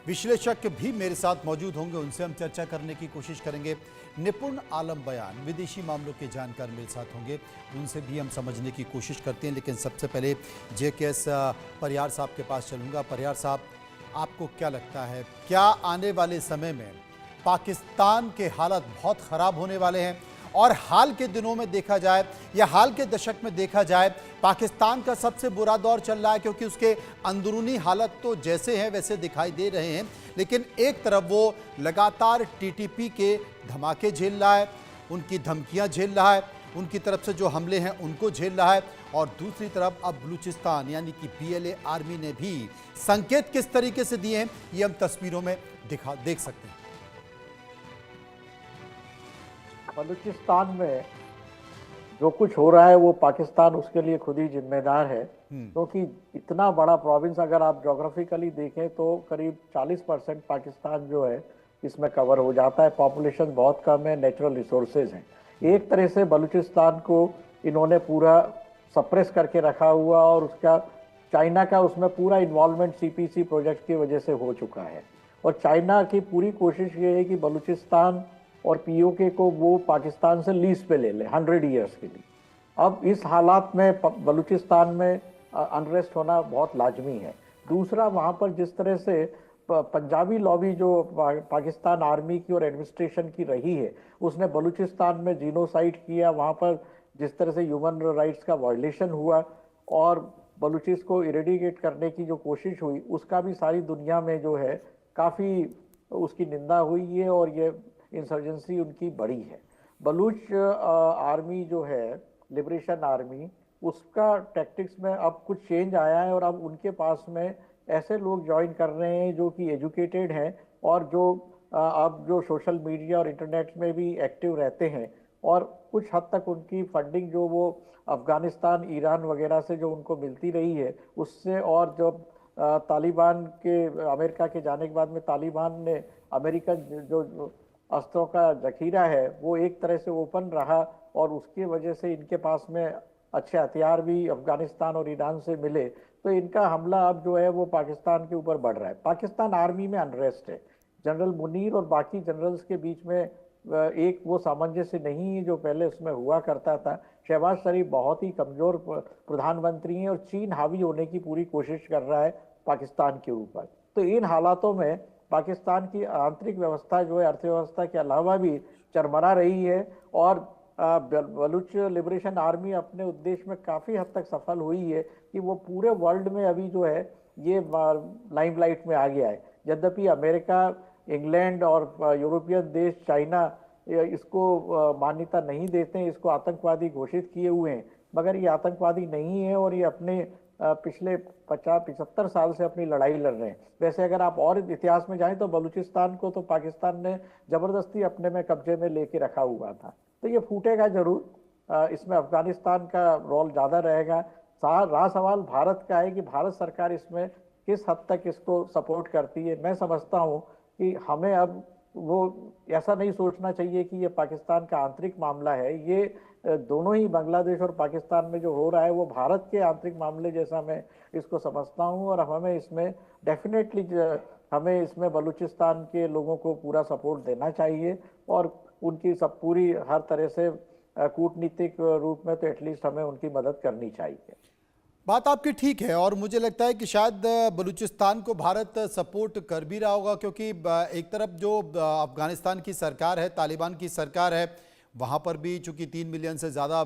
विश्लेषक भी मेरे साथ मौजूद होंगे, उनसे हम चर्चा करने की कोशिश करेंगे। निपुण आलम बयान विदेशी मामलों के जानकार मेरे साथ होंगे, उनसे भी हम समझने की कोशिश करते हैं। लेकिन सबसे पहले JKS परिहार साहब के पास चलूँगा। परिहार साहब, आपको क्या लगता है, क्या आने वाले समय में पाकिस्तान के हालात बहुत ख़राब होने वाले हैं? और हाल के दिनों में देखा जाए या हाल के दशक में देखा जाए, पाकिस्तान का सबसे बुरा दौर चल रहा है, क्योंकि उसके अंदरूनी हालत तो जैसे हैं वैसे दिखाई दे रहे हैं, लेकिन एक तरफ वो लगातार TTP के धमाके झेल रहा है, उनकी धमकियां झेल रहा है, उनकी तरफ से जो हमले हैं उनको झेल रहा है, और दूसरी तरफ अब बलूचिस्तान यानी कि PLA आर्मी ने भी संकेत किस तरीके से दिए हैं, ये हम तस्वीरों में देख सकते हैं। बलूचिस्तान में जो कुछ हो रहा है वो पाकिस्तान उसके लिए खुद ही जिम्मेदार है, क्योंकि इतना बड़ा प्रोविंस अगर आप ज्योग्राफिकली देखें तो करीब 40% पाकिस्तान जो है इसमें कवर हो जाता है। पॉपुलेशन बहुत कम है, नेचुरल रिसोर्सेज हैं। एक तरह से बलूचिस्तान को इन्होंने पूरा सप्रेस करके रखा हुआ, और उसका चाइना का उसमें पूरा इन्वॉल्वमेंट CPC प्रोजेक्ट की वजह से हो चुका है। और चाइना की पूरी कोशिश ये है कि बलूचिस्तान और POK को वो पाकिस्तान से लीज पे ले ले 100 ईयर्स के लिए। अब इस हालात में बलूचिस्तान में अनरेस्ट होना बहुत लाजमी है। दूसरा, वहाँ पर जिस तरह से पंजाबी लॉबी जो पाकिस्तान आर्मी की और एडमिनिस्ट्रेशन की रही है, उसने बलूचिस्तान में जीनोसाइड किया। वहाँ पर जिस तरह से ह्यूमन राइट्स का वायलेशन हुआ और बलूचिस को इरेडिकेट करने की जो कोशिश हुई, उसका भी सारी दुनिया में जो है काफ़ी उसकी निंदा हुई है, और ये इंसर्जेंसी उनकी बड़ी है। बलूच आर्मी जो है, लिबरेशन आर्मी, उसका टैक्टिक्स में अब कुछ चेंज आया है, और अब उनके पास में ऐसे लोग ज्वाइन कर रहे हैं जो कि एजुकेटेड हैं, और जो अब जो सोशल मीडिया और इंटरनेट में भी एक्टिव रहते हैं, और कुछ हद तक उनकी फंडिंग जो वो अफगानिस्तान, ईरान वगैरह से जो उनको मिलती रही है उससे, और जब तालिबान के अमेरिका के जाने के बाद में तालिबान ने अमेरिकन जो अस्त्रों का जखीरा है वो एक तरह से ओपन रहा, और उसकी वजह से इनके पास में अच्छे हथियार भी अफगानिस्तान और ईरान से मिले, तो इनका हमला अब जो है वो पाकिस्तान के ऊपर बढ़ रहा है। पाकिस्तान आर्मी में अनरेस्ट है। जनरल मुनीर और बाकी जनरल्स के बीच में एक वो सामंजस्य नहीं है जो पहले उसमें हुआ करता था। शहबाज शरीफ बहुत ही कमजोर प्रधानमंत्री हैं, और चीन हावी होने की पूरी कोशिश कर रहा है पाकिस्तान के ऊपर। तो इन हालातों में पाकिस्तान की आंतरिक व्यवस्था जो है अर्थव्यवस्था के अलावा भी चरमरा रही है, और बलूच लिबरेशन आर्मी अपने उद्देश्य में काफ़ी हद तक सफल हुई है कि वो पूरे वर्ल्ड में अभी जो है ये लाइमलाइट में आ गया है। यद्यपि अमेरिका, इंग्लैंड और यूरोपियन देश, चाइना इसको मान्यता नहीं देते हैं, इसको आतंकवादी घोषित किए हुए हैं, मगर ये आतंकवादी नहीं है, और ये अपने पिछले 50-75 साल से अपनी लड़ाई लड़ रहे हैं। वैसे अगर आप और इतिहास में जाएं तो बलूचिस्तान को तो पाकिस्तान ने जबरदस्ती अपने में कब्जे में लेके रखा हुआ था, तो ये फूटेगा जरूर। इसमें अफगानिस्तान का रोल ज्यादा रहेगा। रहा सवाल भारत का है कि भारत सरकार इसमें किस हद तक इसको सपोर्ट करती है। मैं समझता हूँ कि हमें अब वो ऐसा नहीं सोचना चाहिए कि ये पाकिस्तान का आंतरिक मामला है। ये दोनों ही बांग्लादेश और पाकिस्तान में जो हो रहा है वो भारत के आंतरिक मामले जैसा मैं इसको समझता हूँ, और हमें इसमें डेफिनेटली हमें इसमें बलूचिस्तान के लोगों को पूरा सपोर्ट देना चाहिए, और उनकी सब पूरी हर तरह से कूटनीतिक रूप में तो एटलीस्ट हमें उनकी मदद करनी चाहिए। बात आपकी ठीक है, और मुझे लगता है कि शायद बलूचिस्तान को भारत सपोर्ट कर भी रहा होगा, क्योंकि एक तरफ जो अफगानिस्तान की सरकार है, तालिबान की सरकार है, वहाँ पर भी चूंकि 3 बिलियन से ज़्यादा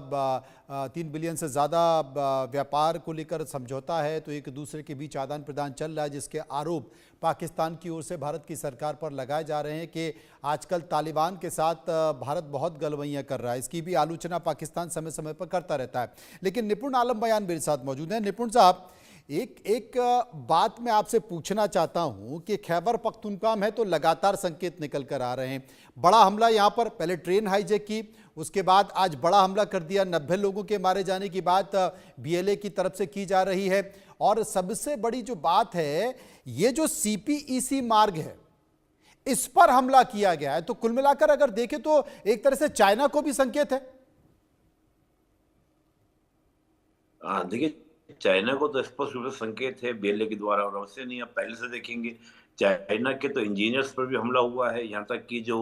व्यापार को लेकर समझौता है, तो एक दूसरे के बीच आदान प्रदान चल रहा है, जिसके आरोप पाकिस्तान की ओर से भारत की सरकार पर लगाए जा रहे हैं कि आजकल तालिबान के साथ भारत बहुत गलवैयाँ कर रहा है। इसकी भी आलोचना पाकिस्तान समय समय पर करता रहता है। लेकिन निपुण आलम बयान मेरे साथ मौजूद हैं। निपुण साहब, एक बात मैं आपसे पूछना चाहता हूं कि खैबर पख्तूनख्वा में तो लगातार संकेत निकल कर आ रहे हैं। बड़ा हमला यहां पर, पहले ट्रेन हाईजैक की, उसके बाद आज बड़ा हमला कर दिया। 90 लोगों के मारे जाने की बात BLA की तरफ से की जा रही है, और सबसे बड़ी जो बात है, ये जो CPEC मार्ग है इस पर हमला किया गया है। तो कुल मिलाकर अगर देखें तो एक तरह से चाइना को भी संकेत है। देखिए, चाइना को तो स्पष्ट रूप से संकेत है BLA के द्वारा, और अवश्य नहीं, आप पहले से देखेंगे चाइना के तो इंजीनियर्स पर भी हमला हुआ है, यहाँ तक कि जो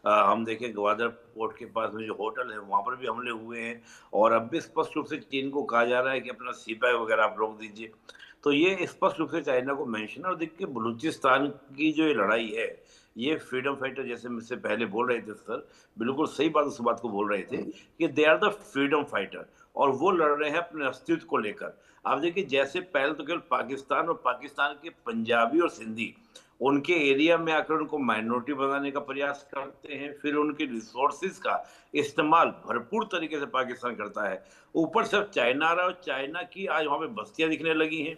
हम देखें ग्वादर पोर्ट के पास में जो होटल है वहाँ पर भी हमले हुए हैं। और अब भी स्पष्ट रूप से चीन को कहा जा रहा है कि अपना सीपाई वगैरह आप रोक दीजिए। तो ये स्पष्ट रूप से चाइना को मेंशन है। और देखिए बलूचिस्तान की जो ये लड़ाई है, ये फ्रीडम फाइटर जैसे मुझसे पहले बोल रहे थे सर, बिल्कुल सही बात उस बात को बोल रहे थे कि they are the freedom fighter, और वो लड़ रहे हैं अपने अस्तित्व को लेकर। आप देखिए जैसे पहले तो केवल पाकिस्तान और पाकिस्तान के पंजाबी और सिंधी उनके एरिया में आकर उनको माइनॉरिटी बनाने का प्रयास करते हैं, फिर उनके रिसोर्सेज का इस्तेमाल भरपूर तरीके से पाकिस्तान करता है। ऊपर से अब चाइना आ रहा है और चाइना की आज वहां पे बस्तियां दिखने लगी हैं।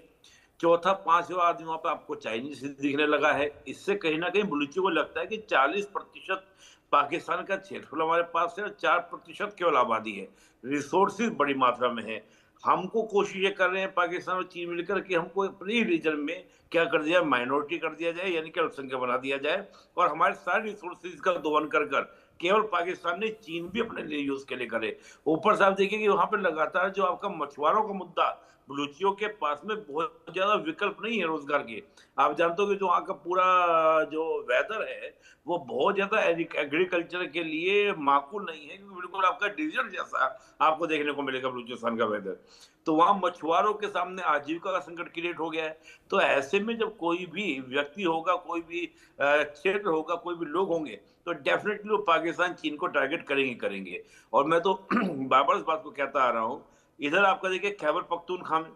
चौथा पांचवा आदमी वहां पे आपको चाइनीज दिखने लगा है। इससे कहीं ना कहीं बलूचियों को लगता है कि 40% पाकिस्तान का क्षेत्रफल हमारे पास है और 4% केवल आबादी है। रिसोर्सेज बड़ी मात्रा में है। हमको कोशिश ये कर रहे हैं पाकिस्तान और चीन मिलकर कि हमको अपने रीजन में क्या कर दिया, माइनॉरिटी कर दिया जाए, यानी कि अल्पसंख्यक बना दिया जाए, और हमारे सारे रिसोर्सेज का दोहन कर कर केवल पाकिस्तान ने चीन भी अपने लिए यूज के लिए करे। ऊपर से आप देखिए कि वहां पर लगातार जो आपका मछुआरों का मुद्दा, बलूचियों के पास में बहुत ज्यादा विकल्प नहीं है रोजगार के। आप जानते हो कि जो वहाँ का पूरा जो वेदर है वो बहुत ज्यादा एग्रीकल्चर के लिए माकूल नहीं है, क्योंकि बिल्कुल आपका डिजर्ट जैसा आपको देखने को मिलेगा बलूचिस्तान का वेदर। तो वहां मछुआरों के सामने आजीविका का संकट क्रिएट हो गया है। तो ऐसे में जब कोई भी व्यक्ति होगा, कोई भी क्षेत्र होगा, कोई भी लोग होंगे, तो डेफिनेटली वो पाकिस्तान चीन को टारगेट करेंगे करेंगे। और मैं तो बार बार इस बात को कहता आ रहा हूँ। इधर आपका देखिए खैबर पख्तूनख्वा में,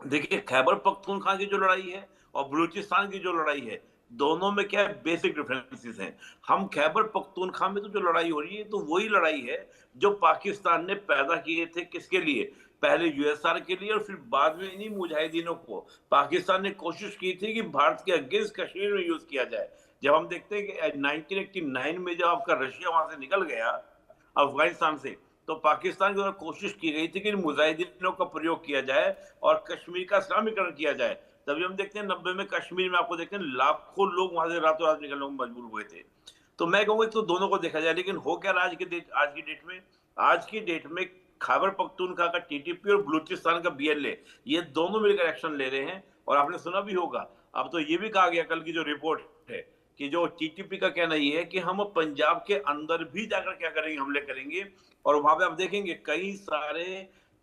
देखिए खैबर पख्तूनख्वा की जो लड़ाई है और बलूचिस्तान की जो लड़ाई है, दोनों में क्या बेसिक डिफरेंसेस हैं। हम खैबर पख्तूनख्वा में तो जो लड़ाई हो रही है तो वही लड़ाई है जो पाकिस्तान ने पैदा किए थे, किसके लिए, पहले यूएसआर के लिए, और फिर बाद में इन्हीं मुजाहिदीनों को पाकिस्तान ने कोशिश की थी कि भारत के अगेंस्ट कश्मीर में यूज किया जाए। जब हम देखते हैं कि 1989 में जब आपका रशिया वहां से निकल गया अफगानिस्तान से, तो पाकिस्तान की तरफ कोशिश की गई थी कि मुजाहिदीनों का प्रयोग किया जाए और कश्मीर का इस्लामीकरण किया जाए। तभी हम देखते हैं 90 में कश्मीर में आपको देखते हैं लाखों लोग वहां से रातों रात निकलने को मजबूर हुए थे। तो मैं कहूंगा तो दोनों को देखा जाए, लेकिन हो क्या आज की डेट में खैबर पख्तूनख्वा का टीटीपी और बलूचिस्तान का बीएलए, ये दोनों मिलकर एक्शन ले रहे हैं। और आपने सुना भी होगा, अब तो ये भी कहा गया कल की जो रिपोर्ट है कि जो टीटीपी का कहना ये है कि हम पंजाब के अंदर भी जाकर क्या करेंगे, हमले करेंगे। और वहां पे आप देखेंगे कई सारे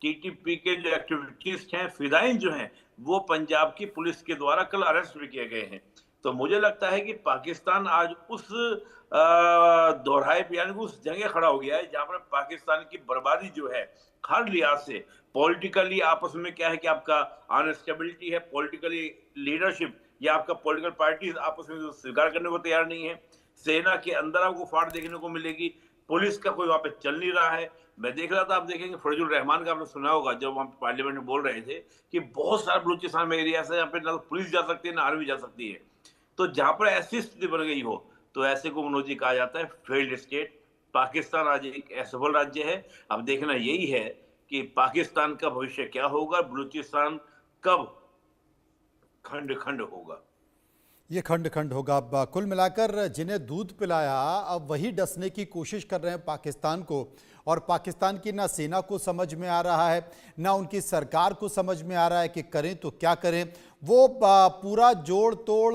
टीटीपी के जो एक्टिविटीज हैं, फिदाइन जो हैं, वो पंजाब की पुलिस के द्वारा कल अरेस्ट भी किए गए हैं। तो मुझे लगता है कि पाकिस्तान आज उस दोहराए बयान उस जगह खड़ा हो गया है जहां पर पाकिस्तान की बर्बादी जो है हर लिहाज से, पॉलिटिकली आपस में क्या है कि आपका अनस्टेबिलिटी है, पॉलिटिकली लीडरशिप या आपका पॉलिटिकल पार्टी आपस में स्वीकार करने को तैयार नहीं है। सेना के अंदर आपको फाड़ देखने को मिलेगी, पुलिस का कोई वहां पे चल नहीं रहा है। मैं देख रहा था, आप देखेंगे फरजुल रहमान का आपने सुना होगा, जब हम पार्लियामेंट में बोल रहे थे कि बहुत सारे बलूचिस्तान में एरिया है जहाँ पे ना तो पुलिस जा सकती है ना आर्मी जा सकती है। तो जहां पर ऐसी स्थिति बन गई हो, तो ऐसे को मनोज जी कहा जाता है फेल्ड स्टेट। पाकिस्तान आज एक असफल राज्य है। अब देखना यही है कि पाकिस्तान का भविष्य क्या होगा, बलूचिस्तान कब खंड खंड होगा। ये खंड खंड होगा। अब कुल मिलाकर जिन्हें दूध पिलाया अब वही डसने की कोशिश कर रहे हैं पाकिस्तान को, और पाकिस्तान की ना सेना को समझ में आ रहा है ना उनकी सरकार को समझ में आ रहा है कि करें तो क्या करें। वो पूरा जोड़ तोड़